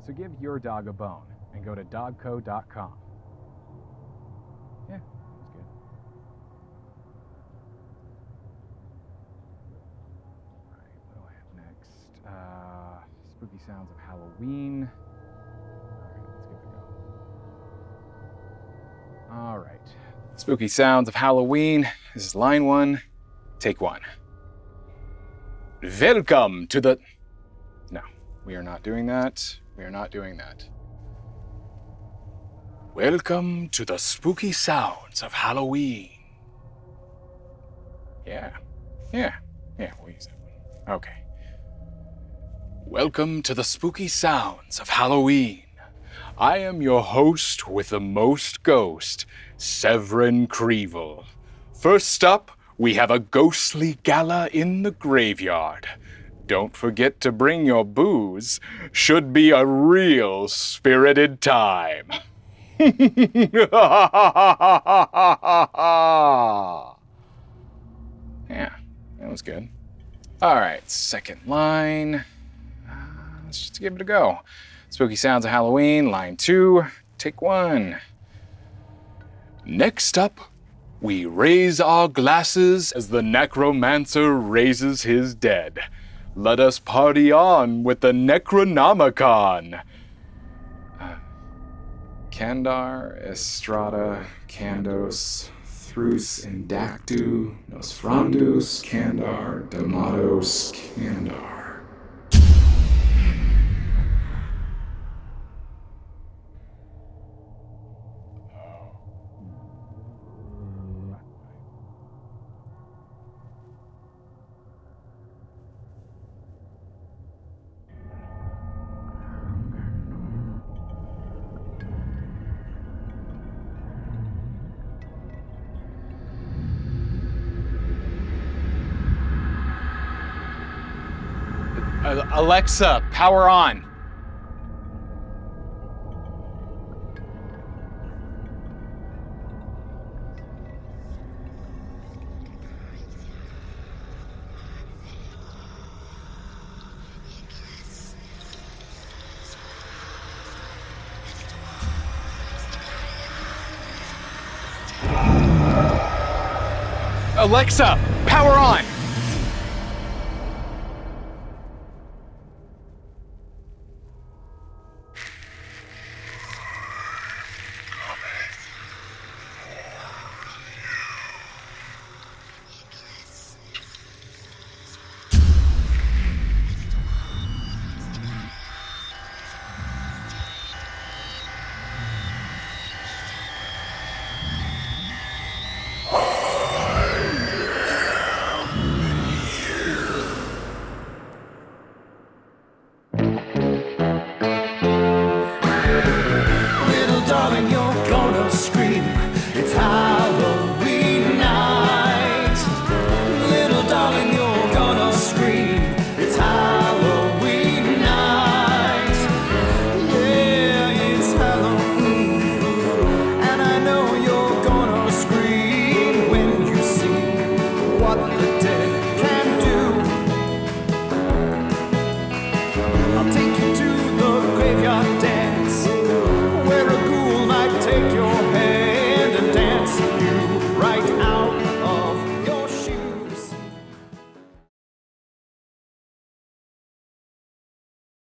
So give your dog a bone and go to dogco.com. Yeah, that's good. All right, what do I have next? Spooky sounds of Halloween. All right, let's give it a go. All right. Spooky sounds of Halloween. This is line 1, take 1. Welcome to the... No, we are not doing that. We are not doing that. Welcome to the spooky sounds of Halloween. Yeah, we'll use that one. Okay. Welcome to the spooky sounds of Halloween. I am your host with the most ghost, Severin Creevil. First up, we have a ghostly gala in the graveyard. Don't forget to bring your booze. Should be a real spirited time. Yeah, that was good. All right, second line. Let's just give it a go. Spooky sounds of Halloween, line 2, take 1. Next up, we raise our glasses as the necromancer raises his dead. Let us party on with the Necronomicon. Kandar, Estrada, Kandos, Thrus, Indactu, Nosfrandus, Kandar, Damados, Kandar. Alexa, power on. Alexa, power on.